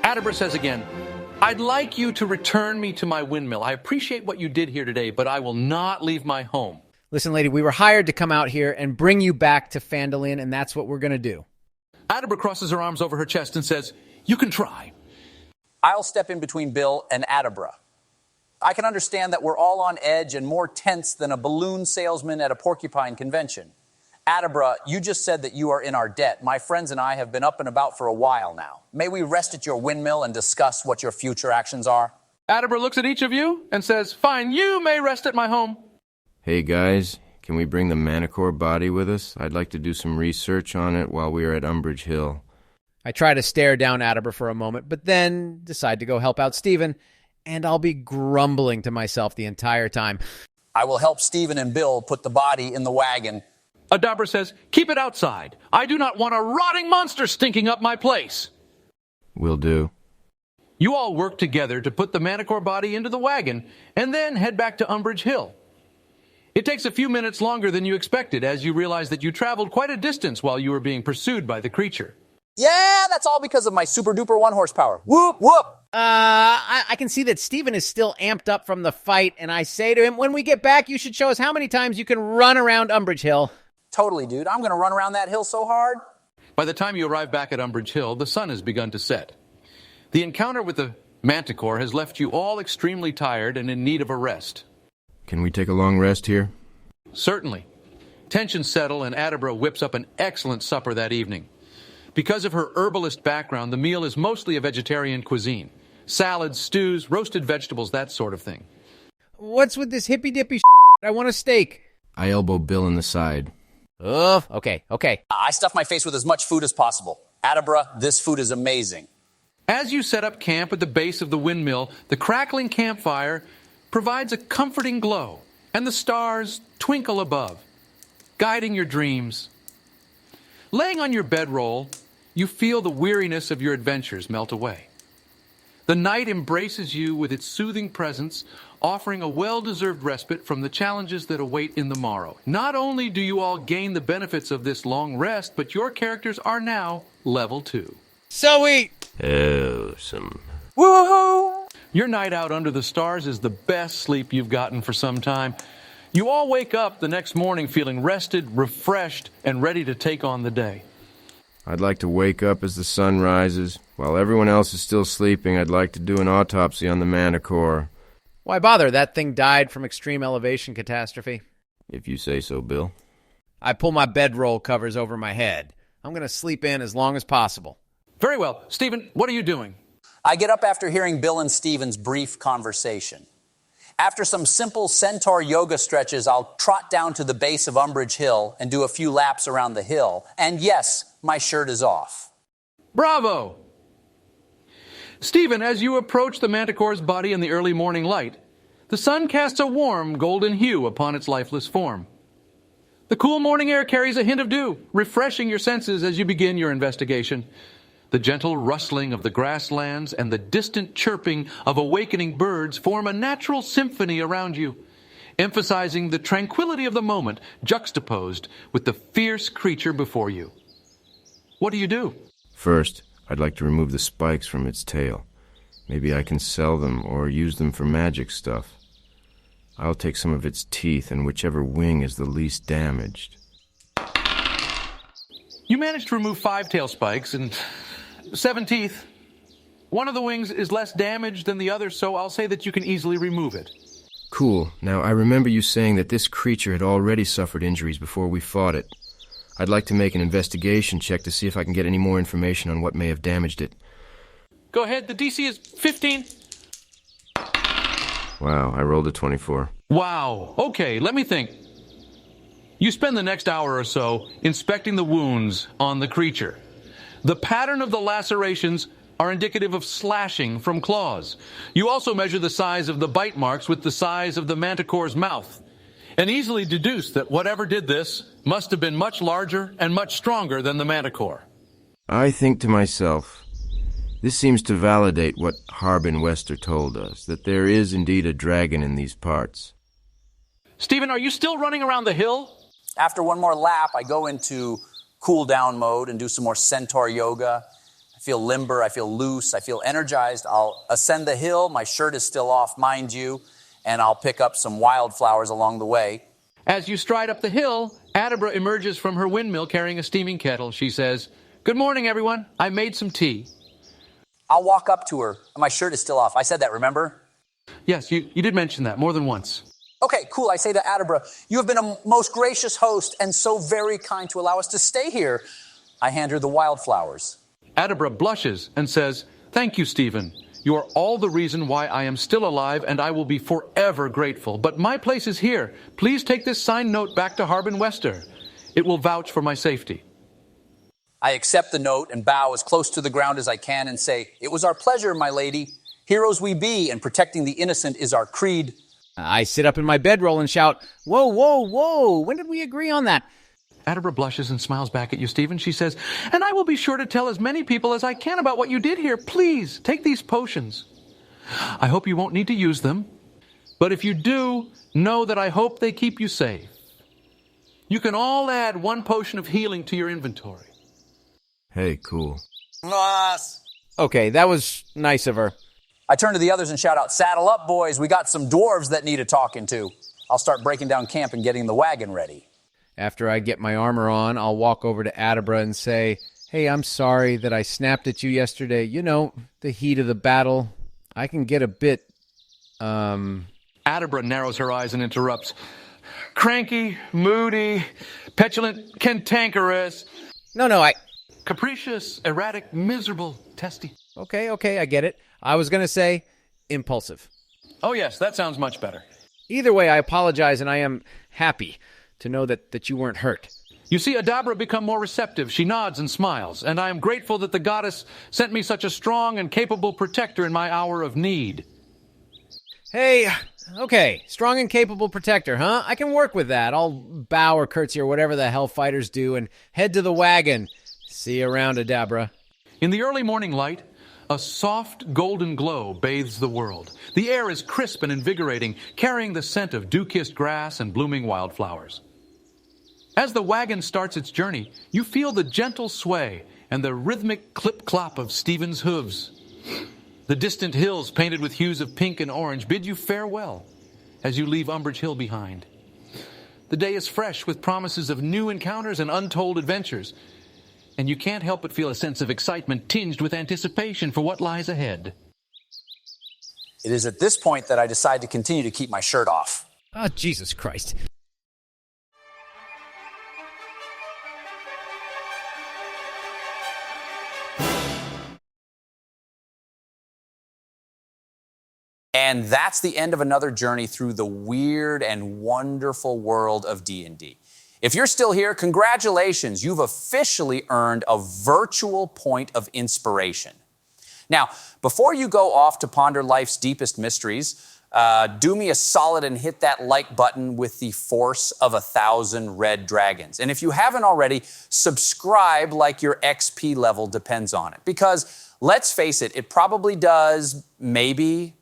Adabra says again, I'd like you to return me to my windmill. I appreciate what you did here today, but I will not leave my home. Listen, lady, we were hired to come out here and bring you back to Fanella, and that's what we're going to do. Adabra crosses her arms over her chest and says, you can try. I'll step in between Bill and Adabra. I can understand that we're all on edge and more tense than a balloon salesman at a porcupine convention. Adabra, you just said that you are in our debt. My friends and I have been up and about for a while now. May we rest at your windmill and discuss what your future actions are? Adabra looks at each of you and says, fine, you may rest at my home. Hey guys, can we bring the Manticore body with us? I'd like to do some research on it while we are at Umbridge Hill. I try to stare down Adabra for a moment, but then decide to go help out Stephen, and I'll be grumbling to myself the entire time. I will help Stephen and Bill put the body in the wagon. Adabra says, keep it outside. I do not want a rotting monster stinking up my place. Will do. You all work together to put the Manticore body into the wagon and then head back to Umbridge Hill. It takes a few minutes longer than you expected as you realize that you traveled quite a distance while you were being pursued by the creature. Yeah, that's all because of my super-duper 1 horsepower. Whoop, whoop! I can see that Stephen is still amped up from the fight, and I say to him, when we get back, you should show us how many times you can run around Umbridge Hill. Totally, dude. I'm going to run around that hill so hard. By the time you arrive back at Umbridge Hill, the sun has begun to set. The encounter with the Manticore has left you all extremely tired and in need of a rest. Can we take a long rest here? Certainly. Tensions settle and Adabra whips up an excellent supper that evening. Because of her herbalist background, the meal is mostly a vegetarian cuisine. Salads, stews, roasted vegetables, that sort of thing. What's with this hippy-dippy I want a steak. I elbow Bill in the side. Oh, okay. I stuff my face with as much food as possible. Adabra, this food is amazing. As you set up camp at the base of the windmill, the crackling campfire provides a comforting glow, and the stars twinkle above, guiding your dreams. Laying on your bedroll, you feel the weariness of your adventures melt away. The night embraces you with its soothing presence, offering a well-deserved respite from the challenges that await in the morrow. Not only do you all gain the benefits of this long rest, but your characters are now level 2. Sweet! Awesome. Woohoo! Your night out under the stars is the best sleep you've gotten for some time. You all wake up the next morning feeling rested, refreshed, and ready to take on the day. I'd like to wake up as the sun rises. While everyone else is still sleeping, I'd like to do an autopsy on the Manticore. Why bother? That thing died from extreme elevation catastrophe. If you say so, Bill. I pull my bedroll covers over my head. I'm going to sleep in as long as possible. Very well. Stephen, what are you doing? I get up after hearing Bill and Stephen's brief conversation. After some simple centaur yoga stretches, I'll trot down to the base of Umbridge Hill and do a few laps around the hill. And yes, my shirt is off. Bravo! Stephen, as you approach the Manticore's body in the early morning light, the sun casts a warm golden hue upon its lifeless form. The cool morning air carries a hint of dew, refreshing your senses as you begin your investigation. The gentle rustling of the grasslands and the distant chirping of awakening birds form a natural symphony around you, emphasizing the tranquility of the moment juxtaposed with the fierce creature before you. What do you do? First, I'd like to remove the spikes from its tail. Maybe I can sell them or use them for magic stuff. I'll take some of its teeth and whichever wing is the least damaged. You manage to remove 5 tail spikes and 7 teeth. One of the wings is less damaged than the other, so I'll say that you can easily remove it. Cool. Now, I remember you saying that this creature had already suffered injuries before we fought it. I'd like to make an investigation check to see if I can get any more information on what may have damaged it. Go ahead. The DC is 15. Wow, I rolled a 24. Wow. Okay, let me think. You spend the next hour or so inspecting the wounds on the creature. The pattern of the lacerations are indicative of slashing from claws. You also measure the size of the bite marks with the size of the Manticore's mouth, and easily deduce that whatever did this must have been much larger and much stronger than the Manticore. I think to myself, this seems to validate what Harbin Wester told us, that there is indeed a dragon in these parts. Stephen, are you still running around the hill? After one more lap, I go into cool down mode and do some more centaur yoga. I feel limber, I feel loose, I feel energized. I'll ascend the hill, my shirt is still off, mind you, and I'll pick up some wildflowers along the way. As you stride up the hill, Adabra emerges from her windmill carrying a steaming kettle. She says, "Good morning, everyone. I made some tea." I'll walk up to her, and my shirt is still off. I said that, remember? Yes, you did mention that more than once. Okay, cool. I say to Adabra, you have been a most gracious host and so very kind to allow us to stay here. I hand her the wildflowers. Adabra blushes and says, "Thank you, Stephen. You are all the reason why I am still alive, and I will be forever grateful. But my place is here. Please take this signed note back to Harbin Wester. It will vouch for my safety." I accept the note and bow as close to the ground as I can and say, "It was our pleasure, my lady. Heroes we be, and protecting the innocent is our creed." I sit up in my bedroll and shout, "Whoa, whoa, whoa, when did we agree on that?" Adabra blushes and smiles back at you, Stephen. She says, "And I will be sure to tell as many people as I can about what you did here. Please, take these potions. I hope you won't need to use them. But if you do, know that I hope they keep you safe. You can all add one potion of healing to your inventory." Hey, cool. Okay, that was nice of her. I turn to the others and shout out, "Saddle up, boys. We got some dwarves that need a talking to." I'll start breaking down camp and getting the wagon ready. After I get my armor on, I'll walk over to Adabra and say, "Hey, I'm sorry that I snapped at you yesterday. You know, the heat of the battle. I can get a bit, Adabra narrows her eyes and interrupts. "Cranky, moody, petulant, cantankerous, No, capricious, erratic, miserable, testy." Okay, I get it. I was going to say impulsive. Oh, yes, that sounds much better. Either way, I apologize, and I am happy to know that you weren't hurt. You see Adabra become more receptive. She nods and smiles, and I am grateful that the goddess sent me such a strong and capable protector in my hour of need. Hey, okay, strong and capable protector, huh? I can work with that. I'll bow or curtsy or whatever the hell fighters do and head to the wagon. See you around, Adabra. In the early morning light, a soft golden glow bathes the world. The air is crisp and invigorating, carrying the scent of dew-kissed grass and blooming wildflowers. As the wagon starts its journey, you feel the gentle sway and the rhythmic clip-clop of Stephen's hooves. The distant hills, painted with hues of pink and orange, bid you farewell as you leave Umbrage Hill behind. The day is fresh with promises of new encounters and untold adventures, and you can't help but feel a sense of excitement tinged with anticipation for what lies ahead. It is at this point that I decide to continue to keep my shirt off. Oh, Jesus Christ. And that's the end of another journey through the weird and wonderful world of D&D. If you're still here, congratulations. You've officially earned a virtual point of inspiration. Now, before you go off to ponder life's deepest mysteries, do me a solid and hit that like button with the force of 1,000 red dragons. And if you haven't already, subscribe like your XP level depends on it. Because let's face it, it probably does maybe